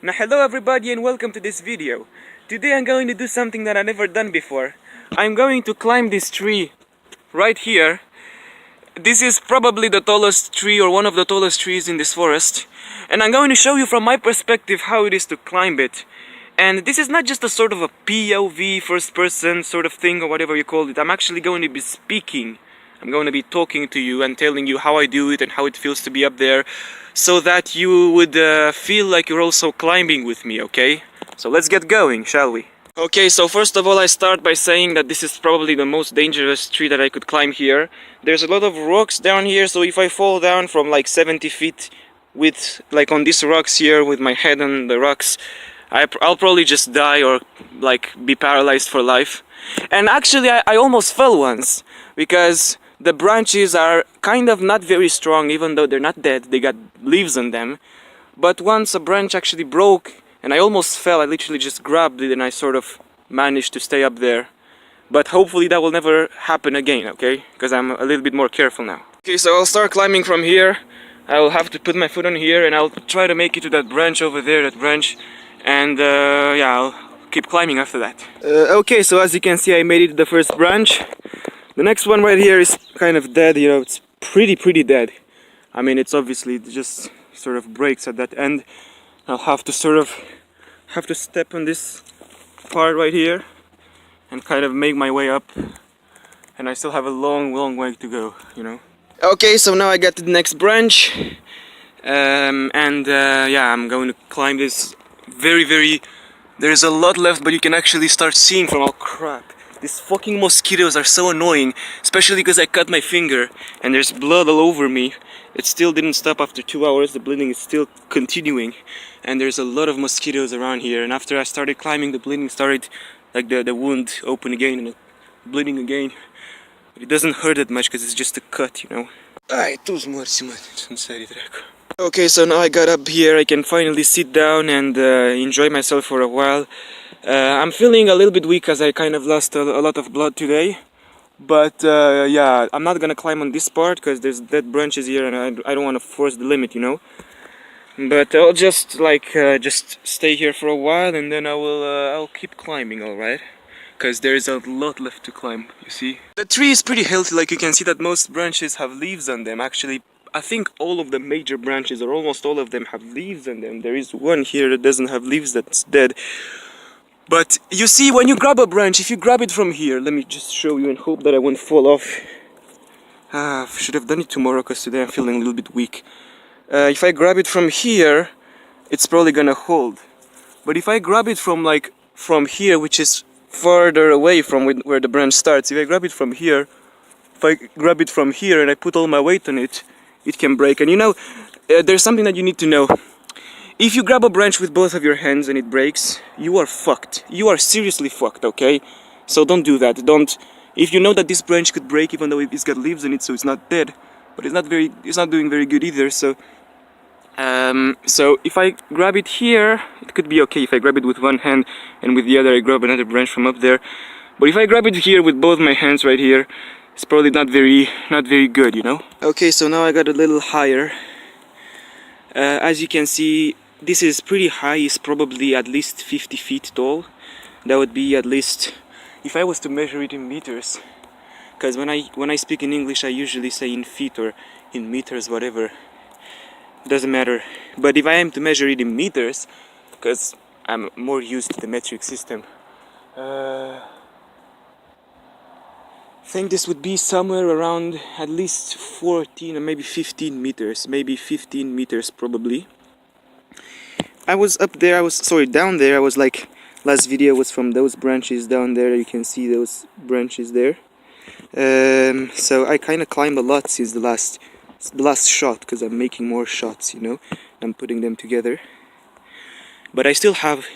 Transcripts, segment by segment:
Now hello everybody and welcome to this video. Today I'm going to do something that I've never done before. I'm going to climb this tree right here. This is probably the tallest tree or one of the tallest trees in this forest. And I'm going to show you from my perspective how it is to climb it. And this is not just a sort of a POV, first person sort of thing or whatever you call it. I'm actually going to be speaking. I'm going to be talking to you and telling you how I do it and how it feels to be up there, so that you would feel like you're also climbing with me, okay? So let's get going, shall we? Okay, so first of all I start by saying that this is probably the most dangerous tree that I could climb here. There's a lot of rocks down here, so if I fall down from like 70 feet with like on these rocks here with my head on the rocks, I'll probably just die or like be paralyzed for life. And actually I almost fell once because the branches are kind of not very strong, even though they're not dead, they got leaves on them. But once a branch actually broke and I almost fell, I literally just grabbed it and I sort of managed to stay up there. But hopefully that will never happen again, okay? Because I'm a little bit more careful now. Okay, so I'll start climbing from here. I'll have to put my foot on here and I'll try to make it to that branch over there, that branch. And yeah, I'll keep climbing after that. Okay, so as you can see I made it to the first branch. The next one right here is kind of dead, you know, it's pretty dead. I mean, it's obviously just sort of breaks at that end. I'll have to step on this part right here and kind of make my way up. And I still have a long way to go, you know. Okay, so now I got to the next branch. Yeah, I'm going to climb this very... There's a lot left, but you can actually start seeing from... Oh crap. These fucking mosquitoes are so annoying, especially because I cut my finger and there's blood all over me. It still didn't stop after 2 hours, the bleeding is still continuing. And there's a lot of mosquitoes around here. And after I started climbing, the bleeding started, like the wound open again and bleeding again. But it doesn't hurt that much because it's just a cut, you know. Okay, so now I got up here, I can finally sit down and enjoy myself for a while. I'm feeling a little bit weak as I kind of lost a lot of blood today. But yeah, I'm not gonna climb on this part because there's dead branches here and I don't want to force the limit, you know. But I'll just just stay here for a while and then I'll keep climbing, alright? Because there's a lot left to climb, you see. The tree is pretty healthy, like you can see that most branches have leaves on them. Actually, I think all of the major branches, or almost all of them, have leaves on them. There is one here that doesn't have leaves, that's dead. But you see, when you grab a branch, if you grab it from here, let me just show you and hope that I won't fall off. I should have done it tomorrow because today I'm feeling a little bit weak. If I grab it from here, it's probably gonna hold. But if I grab it from here, which is further away from where the branch starts, if I grab it from here, and I put all my weight on it, it can break. And you know, there's something that you need to know. If you grab a branch with both of your hands and it breaks, you are fucked. You are seriously fucked, okay? So don't do that. If you know that this branch could break, even though it's got leaves on it, so it's not dead, but it's not doing very good either. So if I grab it here, it could be okay. If I grab it with one hand and with the other I grab another branch from up there. But if I grab it here with both my hands right here, it's probably not very good, you know. Okay, so now I got a little higher. As you can see, this is pretty high. It's probably at least 50 feet tall. That would be at least, if I was to measure it in meters, because when I speak in English I usually say in feet or in meters, whatever, doesn't matter. But if I am to measure it in meters, because I'm more used to the metric system, I think this would be somewhere around at least 14 or maybe 15 meters, maybe 15 meters probably. I was up there, down there. I was like, last video was from those branches down there. You can see those branches there. So I kind of climbed a lot since the last shot, because I'm making more shots, you know. I'm putting them together. But I still have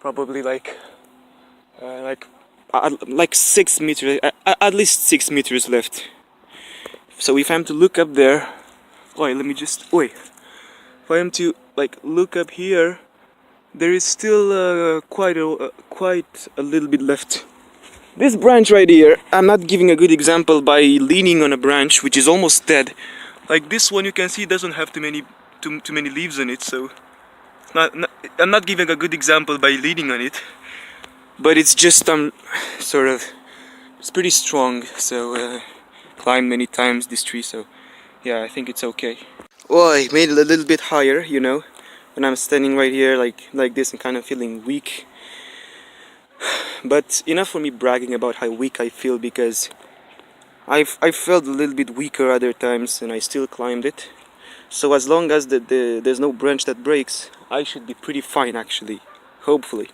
probably like 6 meters, at least 6 meters left. So if I'm to look up there, if I am to look up here, there is still quite a little bit left. This branch right here, I'm not giving a good example by leaning on a branch which is almost dead. Like this one, you can see it doesn't have too many leaves on it, so I'm not giving a good example by leaning on it, but it's just sort of, it's pretty strong. So climbed many times this tree, so yeah, I think it's okay. Well, I made it a little bit higher, you know, when I'm standing right here like this and kind of feeling weak. But enough for me bragging about how weak I feel, because I've felt a little bit weaker other times and I still climbed it. So as long as there's no branch that breaks, I should be pretty fine actually, hopefully.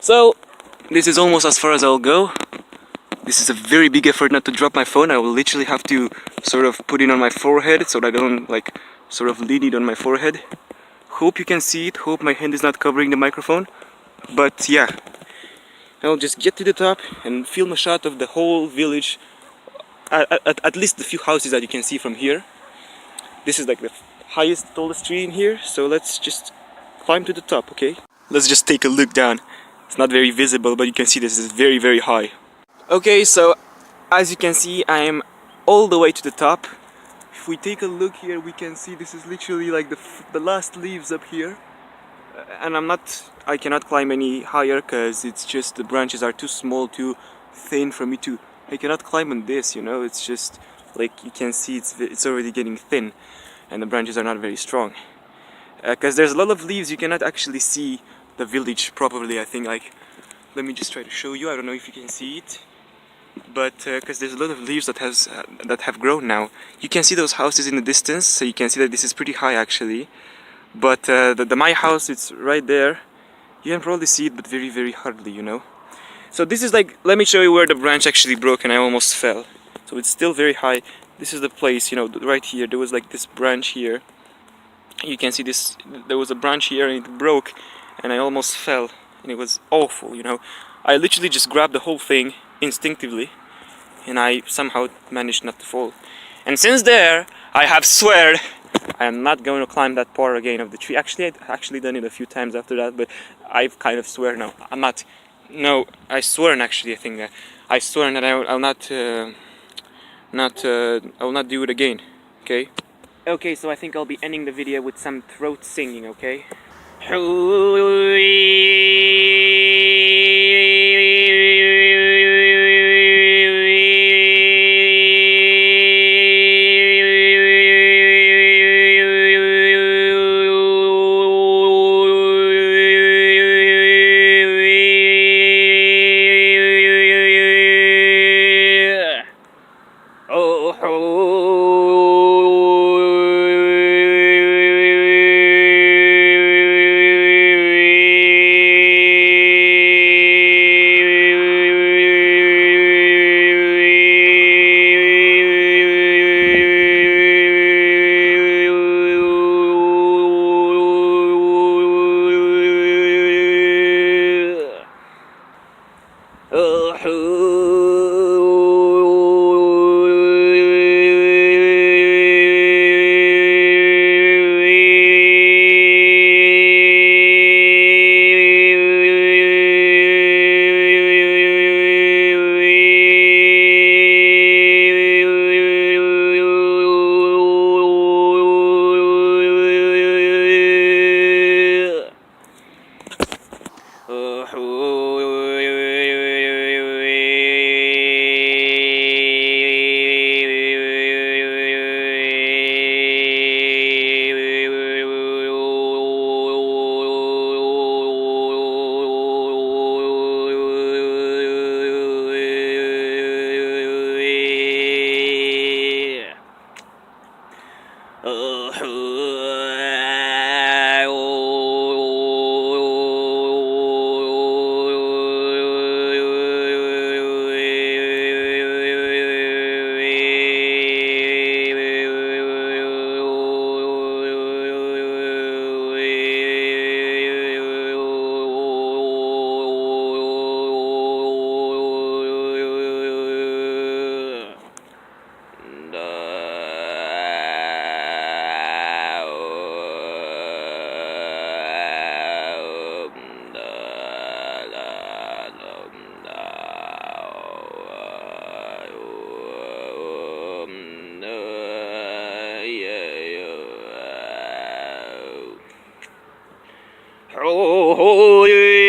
So this is almost as far as I'll go. This is a very big effort not to drop my phone. I will literally have to sort of put it on my forehead so that I don't like sort of lean it on my forehead. Hope you can see it, hope my hand is not covering the microphone. But yeah, I'll just get to the top and film a shot of the whole village, at least the few houses that you can see from here. This is like the highest, tallest tree in here, so let's just climb to the top, okay? Let's just take a look down. It's not very visible, but you can see this is very, very high. Okay, so as you can see, I am all the way to the top. If we take a look here, we can see this is literally like the last leaves up here. And I cannot climb any higher because it's just the branches are too small, too thin for me to, I cannot climb on this, you know, it's just like you can see it's already getting thin and the branches are not very strong. Because there's a lot of leaves, you cannot actually see the village properly, I think. Like, let me just try to show you, I don't know if you can see it. But because there's a lot of leaves that have grown now. You can see those houses in the distance, so you can see that this is pretty high actually. But my house, it's right there. You can probably see it, but very, very hardly, you know. So this is like, let me show you where the branch actually broke and I almost fell. So it's still very high. This is the place, you know, right here. There was like this branch here. You can see this, there was a branch here and it broke and I almost fell. And it was awful, you know. I literally just grabbed the whole thing instinctively and I somehow managed not to fall. And since there, I have sweared I am not going to climb that part again of the tree. Actually, I'd actually done it a few times after that, but I've kind of swear no. I'm not. No, I swear actually. I think I swear that I'll not. I will not do it again. Okay. Okay, so I think I'll be ending the video with some throat singing. Okay. Arboreal.